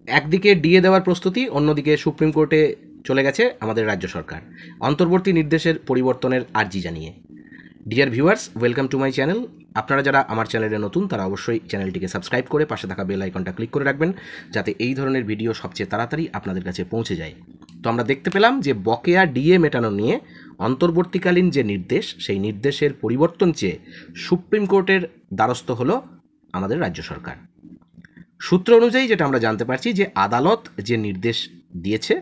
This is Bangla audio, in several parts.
একদিকে ডিএ দেওয়ার প্রস্তুতি, অন্যদিকে সুপ্রিম কোর্টে চলে গেছে আমাদের রাজ্য সরকার অন্তর্বর্তী নির্দেশের পরিবর্তনের আর্জি জানিয়ে। Dear viewers, welcome to my channel. আপনারা যারা আমার চ্যানেলে নতুন তারা অবশ্যই চ্যানেলটিকে সাবস্ক্রাইব করে পাশে থাকা বেল আইকনটা ক্লিক করে রাখবেন, যাতে এই ধরনের ভিডিও সবচেয়ে তাড়াতাড়ি আপনাদের কাছে পৌঁছে যায়। তো আমরা দেখতে পেলাম যে বকেয়া ডিএ মেটানো নিয়ে অন্তর্বর্তীকালীন যে নির্দেশ, সেই নির্দেশের পরিবর্তন চেয়ে সুপ্রিম কোর্টের দ্বারস্থ হলো আমাদের রাজ্য সরকার। সূত্র অনুযায়ী যেটা আমরা জানতে পারছি যে আদালত যে নির্দেশ দিয়েছে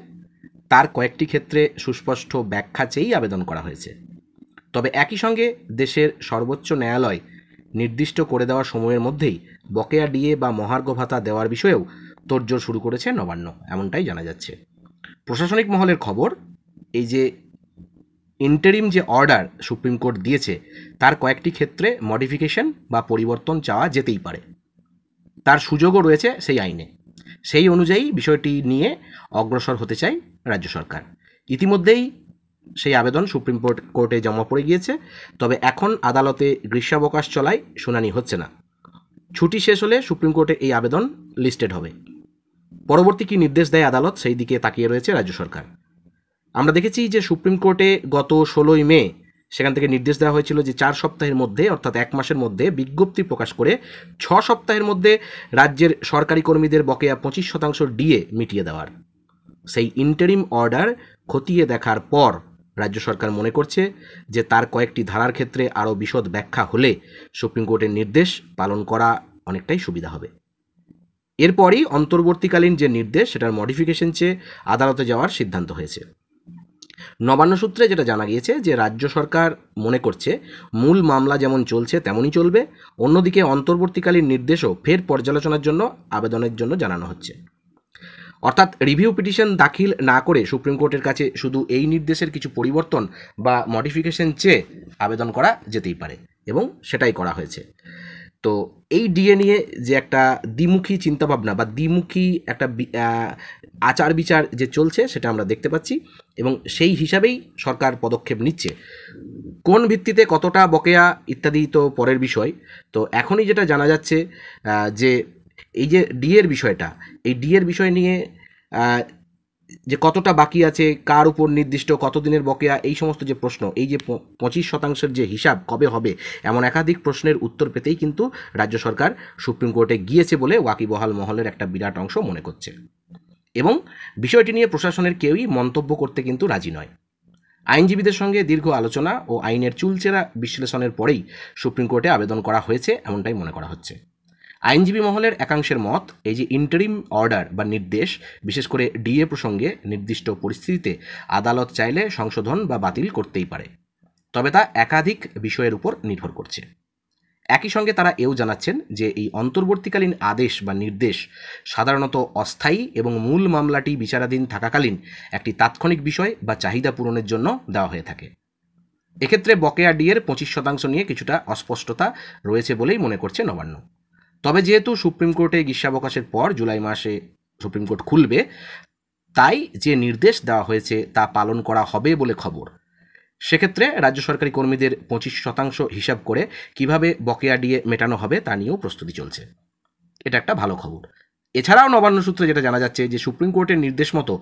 তার কয়েকটি ক্ষেত্রে সুস্পষ্ট ব্যাখ্যা চেয়েই আবেদন করা হয়েছে। তবে একই সঙ্গে দেশের সর্বোচ্চ ন্যায়ালয় নির্দিষ্ট করে দেওয়া সময়ের মধ্যেই বকেয়া ডিএ বা মহার্ঘ ভাতা দেওয়ার বিষয়েও তোড়জোড় শুরু করেছে নবান্ন, এমনটাই জানা যাচ্ছে। প্রশাসনিক মহলের খবর, এই যে ইন্টারিম যে অর্ডার সুপ্রিম কোর্ট দিয়েছে তার কয়েকটি ক্ষেত্রে মডিফিকেশন বা পরিবর্তন চাওয়া যেতেই পারে, তার সুযোগও রয়েছে সেই আইনে। সেই অনুযায়ী বিষয়টি নিয়ে অগ্রসর হতে চায় রাজ্য সরকার। ইতিমধ্যেই সেই আবেদন সুপ্রিম কোর্টে জমা পড়ে গিয়েছে। তবে এখন আদালতে গ্রীষ্মাবকাশ চলায় শুনানি হচ্ছে না। ছুটি শেষ হলে সুপ্রিম কোর্টে এই আবেদন লিস্টেড হবে। পরবর্তী কী নির্দেশ দেয় আদালত, সেই দিকে তাকিয়ে রয়েছে রাজ্য সরকার। আমরা দেখেছি যে সুপ্রিম কোর্টে গত 16ই মে সেখান থেকে নির্দেশ দেওয়া হয়েছিল যে 4 সপ্তাহের মধ্যে, অর্থাৎ 1 মাসের মধ্যে বিজ্ঞপ্তি প্রকাশ করে 6 সপ্তাহের মধ্যে রাজ্যের সরকারি কর্মীদের বকেয়া 25% ডিএ মিটিয়ে দেওয়ার। সেই ইন্টারিম অর্ডার খতিয়ে দেখার পর রাজ্য সরকার মনে করছে যে তার কয়েকটি ধারার ক্ষেত্রে আরও বিশদ ব্যাখ্যা হলে সুপ্রিম কোর্টের নির্দেশ পালন করা অনেকটাই সুবিধা হবে। এরপরই অন্তর্বর্তীকালীন যে নির্দেশ সেটার মডিফিকেশন চেয়ে আদালতে যাওয়ার সিদ্ধান্ত হয়েছে। নবান্ন সূত্রে যেটা জানা গিয়েছে যে রাজ্য সরকার মনে করছে মূল মামলা যেমন চলছে তেমনই চলবে, অন্যদিকে অন্তর্বর্তীকালীন নির্দেশও ফের পর্যালোচনার জন্য আবেদনের জন্য জানানো হচ্ছে। অর্থাৎ রিভিউ পিটিশন দাখিল না করে সুপ্রিম কোর্টের কাছে শুধু এই নির্দেশের কিছু পরিবর্তন বা মডিফিকেশন চেয়ে আবেদন করা যেতেই পারে, এবং সেটাই করা হয়েছে। তো এই ডিএ নিয়ে যে একটা দ্বিমুখী চিন্তাভাবনা বা দ্বিমুখী একটা আচার বিচার যে চলছে সেটা আমরা দেখতে পাচ্ছি, এবং সেই হিসাবেই সরকার পদক্ষেপ নিচ্ছে। কোন ভিত্তিতে কতটা বকেয়া ইত্যাদি তো পরের বিষয়। তো এখনই যেটা জানা যাচ্ছে যে এই যে ডিএর বিষয়টা, এই ডিএর বিষয় নিয়ে যে কতটা বাকি আছে, কার উপর নির্দিষ্ট কতদিনের বকেয়া, এই সমস্ত যে প্রশ্ন, এই যে 25% যে হিসাব কবে হবে, এমন একাধিক প্রশ্নের উত্তর পেতেই কিন্তু রাজ্য সরকার সুপ্রিম কোর্টে গিয়েছে বলে ওয়াকিবহাল মহলের একটা বিরাট অংশ মনে করছে। এবং বিষয়টি নিয়ে প্রশাসনের কেউই মন্তব্য করতে কিন্তু রাজি নয়। আইনজীবীদের সঙ্গে দীর্ঘ আলোচনা ও আইনের চুলচেরা বিশ্লেষণের পরেই সুপ্রিম কোর্টে আবেদন করা হয়েছে, এমনটাই মনে করা হচ্ছে। আইনজীবী মহলের একাংশের মত, এই যে ইন্টারিম অর্ডার বা নির্দেশ, বিশেষ করে ডিএ প্রসঙ্গে নির্দিষ্ট পরিস্থিতিতে আদালত চাইলে সংশোধন বা বাতিল করতেই পারে, তবে তা একাধিক বিষয়ের উপর নির্ভর করছে। একই সঙ্গে তারা এও জানাচ্ছেন যে এই অন্তর্বর্তীকালীন আদেশ বা নির্দেশ সাধারণত অস্থায়ী এবং মূল মামলাটি বিচারাধীন থাকাকালীন একটি তাৎক্ষণিক বিষয় বা চাহিদা পূরণের জন্য দেওয়া হয়ে থাকে। এক্ষেত্রে বকেয়া ডিএর 25% নিয়ে কিছুটা অস্পষ্টতা রয়েছে বলেই মনে করছে নবান্ন। তবে যেহেতু সুপ্রিম কোর্টে গ্রীষ্মাবকাশের পর জুলাই মাসে সুপ্রিম কোর্ট খুলবে, তাই যে নির্দেশ দেওয়া হয়েছে তা পালন করা হবে বলে খবর। সেক্ষেত্রে রাজ্য সরকারি কর্মীদের 25% হিসাব করে কিভাবে বকেয়া ডিএ মেটানো হবে তা নিয়েও প্রস্তুতি চলছে। এটা একটা ভালো খবর। এছাড়াও নবান্ন সূত্রে যেটা জানা যাচ্ছে যে সুপ্রিম কোর্টের নির্দেশ মতো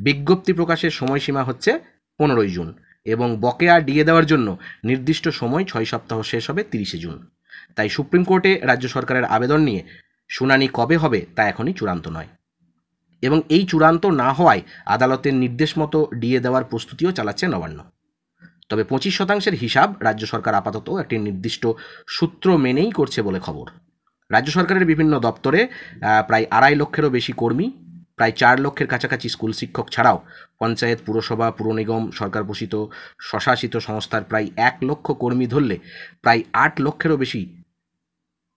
বিজ্ঞপ্তি প্রকাশের সময়সীমা হচ্ছে 15ই জুন, এবং বকেয়া ডিএ দেওয়ার জন্য নির্দিষ্ট সময় 6 সপ্তাহ শেষ হবে 30শে জুন। তাই সুপ্রিম কোর্টে রাজ্য সরকারের আবেদন নিয়ে শুনানি কবে হবে তা এখনই চূড়ান্ত নয়, এবং এই চূড়ান্ত না হওয়ায় আদালতের নির্দেশ মতো ডিএ দেওয়ার প্রস্তুতিও চালাচ্ছে নবান্ন। তবে 25%-এর হিসাব রাজ্য সরকার আপাতত একটি নির্দিষ্ট সূত্র মেনেই করছে বলে খবর। রাজ্য সরকারের বিভিন্ন দপ্তরে প্রায় 2.5 লক্ষেরও বেশি কর্মী, প্রায় 4 লক্ষের কাছাকাছি স্কুল শিক্ষক ছাড়াও পঞ্চায়েত, পুরসভা, পুর নিগম, সরকার পোষিত স্বশাসিত সংস্থার প্রায় 1 লক্ষ কর্মী ধরলে প্রায় 8 লক্ষেরও বেশি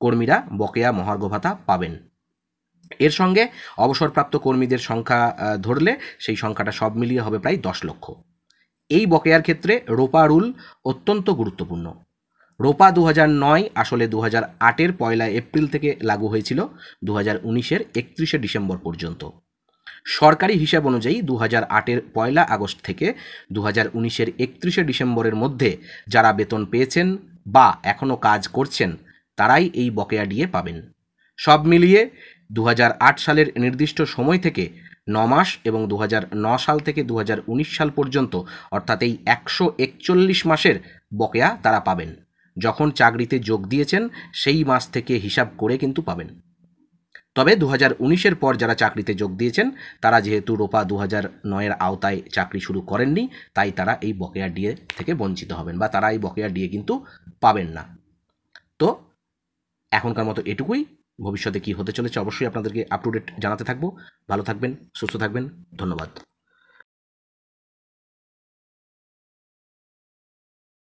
কর্মীরা বকেয়া মহার্ঘ ভাতা পাবেন। এর সঙ্গে অবসরপ্রাপ্ত কর্মীদের সংখ্যা ধরলে সেই সংখ্যাটা সব মিলিয়ে হবে প্রায় 10 লক্ষ। এই বকেয়ার ক্ষেত্রে রোপা রুল অত্যন্ত গুরুত্বপূর্ণ। রোপা 2009 আসলে 2008-এর 1 এপ্রিল থেকে লাগু হয়েছিল 2019-এর 31শে ডিসেম্বর পর্যন্ত। সরকারি হিসাব অনুযায়ী 2008-এর 1 আগস্ট থেকে 2019-এর 31শে ডিসেম্বরের মধ্যে যারা বেতন পেয়েছেন বা এখনও কাজ করছেন তারাই এই বকেয়া ডিএ পাবেন। সব মিলিয়ে 2008 সালের নির্দিষ্ট সময় থেকে 9 মাস এবং 2009 সাল থেকে 2019 সাল পর্যন্ত অর্থাৎ এই 141 মাসের বকেয়া তারা পাবেন। যখন চাকরিতে যোগ দিয়েছেন সেই মাস থেকে হিসাব করে কিন্তু পাবেন। তবে 2019-এর পর যারা চাকরিতে যোগ দিয়েছেন তারা যেহেতু রোপা 2009-এর আওতায় চাকরি শুরু করেননি, তাই তারা এই বকেয়া ডিএ থেকে বঞ্চিত হবেন বা তারা এই বকেয়া ডিএ কিন্তু পাবেন না। তো এখনকার মতো এটুকুই। ভবিষ্যতে কি হতে চলেছে অবশ্যই আপনাদেরকে আপ টু ডেট জানাতে থাকবো। ভালো থাকবেন, সুস্থ থাকবেন, ধন্যবাদ।